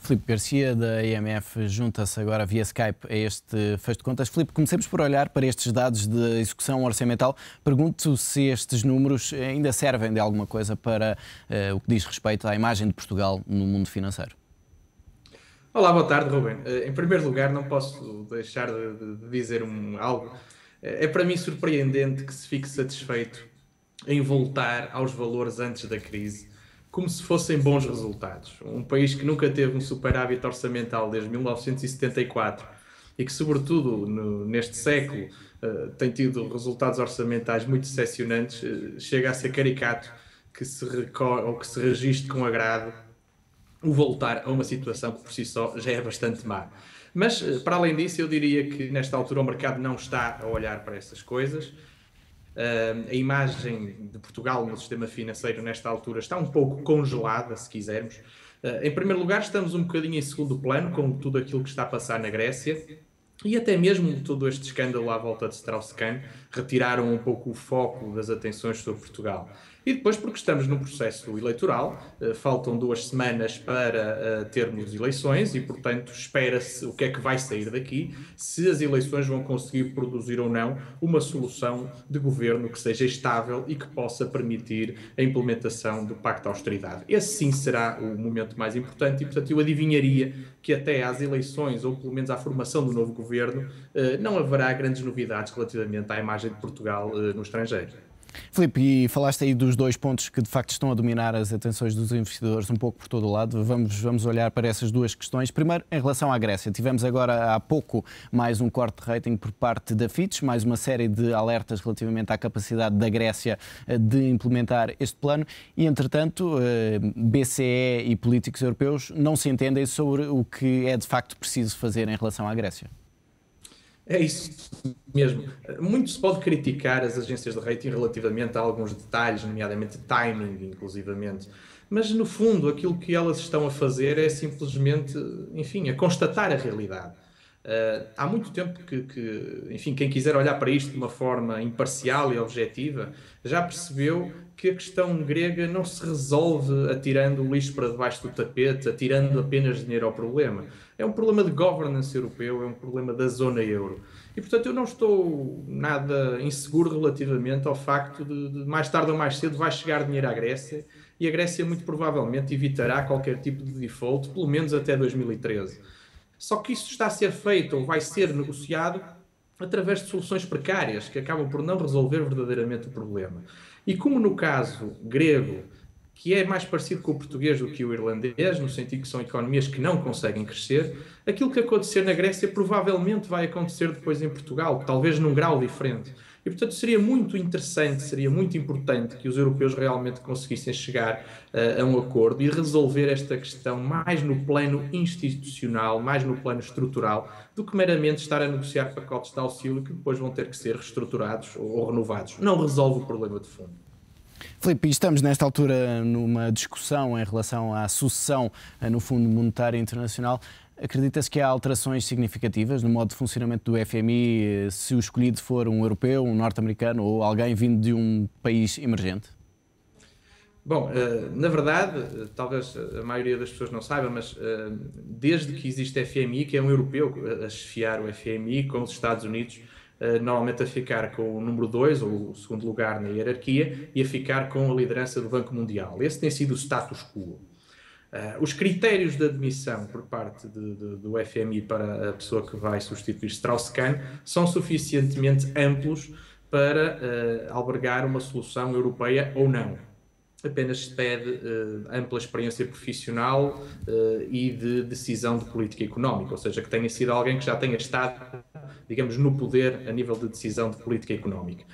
Filipe Garcia, da IMF, junta-se agora via Skype a este fecho de contas. Filipe, comecemos por olhar para estes dados de execução orçamental. Pergunto se estes números ainda servem de alguma coisa para o que diz respeito à imagem de Portugal no mundo financeiro. Olá, boa tarde, Ruben. Em primeiro lugar, não posso deixar de dizer algo. É para mim surpreendente que se fique satisfeito em voltar aos valores antes da crise, como se fossem bons resultados. Um país que nunca teve um superávit orçamental desde 1974 e que, sobretudo, neste século, tem tido resultados orçamentais muito decepcionantes, chega a ser caricato que se recorre ou que se registre com agrado o voltar a uma situação que por si só já é bastante má. Mas, para além disso, eu diria que nesta altura o mercado não está a olhar para essas coisas. A imagem de Portugal no sistema financeiro nesta altura está um pouco congelada, se quisermos. Em primeiro lugar, estamos um bocadinho em segundo plano com tudo aquilo que está a passar na Grécia. E até mesmo todo este escândalo à volta de Strauss-Kahn retiraram um pouco o foco das atenções sobre Portugal. E depois porque estamos num processo eleitoral, faltam 2 semanas para termos eleições e, portanto, espera-se o que é que vai sair daqui, se as eleições vão conseguir produzir ou não uma solução de governo que seja estável e que possa permitir a implementação do Pacto de Austeridade. Esse sim será o momento mais importante e, portanto, eu adivinharia que até às eleições, ou pelo menos à formação do novo governo, não haverá grandes novidades relativamente à imagem de Portugal no estrangeiro. Filipe, e falaste aí dos 2 pontos que de facto estão a dominar as atenções dos investidores um pouco por todo o lado. Vamos olhar para essas 2 questões. Primeiro, em relação à Grécia. Tivemos agora há pouco mais um corte de rating por parte da Fitch, mais uma série de alertas relativamente à capacidade da Grécia de implementar este plano e, entretanto, BCE e políticos europeus não se entendem sobre o que é de facto preciso fazer em relação à Grécia. É isso mesmo. Muito se pode criticar as agências de rating relativamente a alguns detalhes, nomeadamente timing, inclusivamente. Mas, no fundo, aquilo que elas estão a fazer é simplesmente, enfim, a constatar a realidade. Há muito tempo enfim, quem quiser olhar para isto de uma forma imparcial e objetiva, já percebeu que a questão grega não se resolve atirando o lixo para debaixo do tapete, atirando apenas dinheiro ao problema. É um problema de governance europeu, é um problema da zona euro. E, portanto, eu não estou nada inseguro relativamente ao facto de mais tarde ou mais cedo vai chegar dinheiro à Grécia e a Grécia muito provavelmente evitará qualquer tipo de default, pelo menos até 2013. Só que isso está a ser feito ou vai ser negociado através de soluções precárias que acabam por não resolver verdadeiramente o problema. E como no caso grego, que é mais parecido com o português do que o irlandês, no sentido que são economias que não conseguem crescer, aquilo que acontecer na Grécia provavelmente vai acontecer depois em Portugal, talvez num grau diferente. E, portanto, seria muito interessante, seria muito importante que os europeus realmente conseguissem chegar a um acordo e resolver esta questão mais no plano institucional, mais no plano estrutural, do que meramente estar a negociar pacotes de auxílio que depois vão ter que ser reestruturados ou renovados. Não resolve o problema de fundo. Filipe, estamos nesta altura numa discussão em relação à sucessão no Fundo Monetário Internacional. Acredita-se que há alterações significativas no modo de funcionamento do FMI se o escolhido for um europeu, um norte-americano ou alguém vindo de um país emergente? Bom, na verdade, talvez a maioria das pessoas não saiba, mas desde que existe FMI, que é um europeu a chefiar o FMI com os Estados Unidos, normalmente a ficar com o número 2, ou o segundo lugar na hierarquia, e a ficar com a liderança do Banco Mundial. Esse tem sido o status quo. Os critérios de admissão por parte do FMI para a pessoa que vai substituir Strauss-Kahn são suficientemente amplos para albergar uma solução europeia ou não. Apenas se pede ampla experiência profissional e de decisão de política económica, ou seja, que tenha sido alguém que já tenha estado, digamos, no poder a nível de decisão de política económica.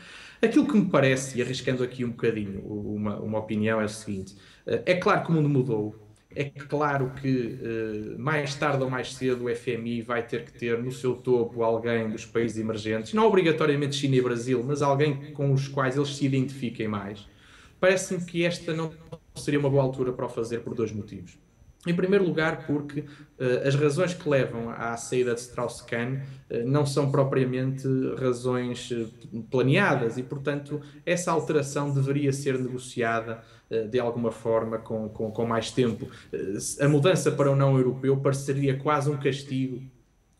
Aquilo que me parece, e arriscando aqui um bocadinho uma opinião, é o seguinte: é claro que o mundo mudou. É claro que mais tarde ou mais cedo o FMI vai ter que ter no seu topo alguém dos países emergentes, não obrigatoriamente China e Brasil, mas alguém com os quais eles se identifiquem mais. Parece-me que esta não seria uma boa altura para o fazer por 2 motivos. Em primeiro lugar, porque as razões que levam à saída de Strauss-Kahn não são propriamente razões planeadas e, portanto, essa alteração deveria ser negociada de alguma forma com mais tempo. A mudança para o não europeu pareceria quase um castigo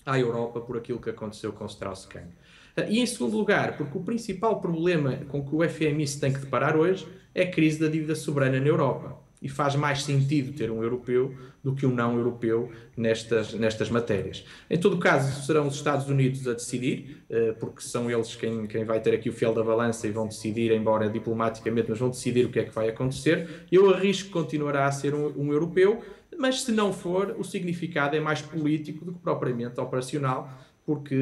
à Europa por aquilo que aconteceu com Strauss-Kahn. E em segundo lugar, porque o principal problema com que o FMI se tem que deparar hoje é a crise da dívida soberana na Europa. E faz mais sentido ter um europeu do que um não europeu nestas matérias. Em todo caso, serão os Estados Unidos a decidir, porque são eles quem vai ter aqui o fiel da balança e vão decidir, embora diplomaticamente, mas vão decidir o que é que vai acontecer. Eu arrisco que continuará a ser um europeu, mas se não for, o significado é mais político do que propriamente operacional, porque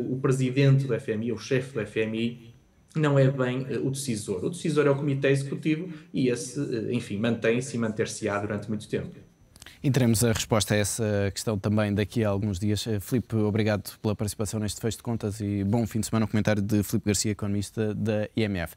o presidente do FMI, o chefe do FMI, não é bem o decisor. O decisor é o Comitê Executivo e esse, enfim, mantém-se e manter-se-á durante muito tempo. E teremos a resposta a essa questão também daqui a alguns dias. Filipe, obrigado pela participação neste Fecho de Contas e bom fim de semana. Um comentário de Filipe Garcia, economista da IMF.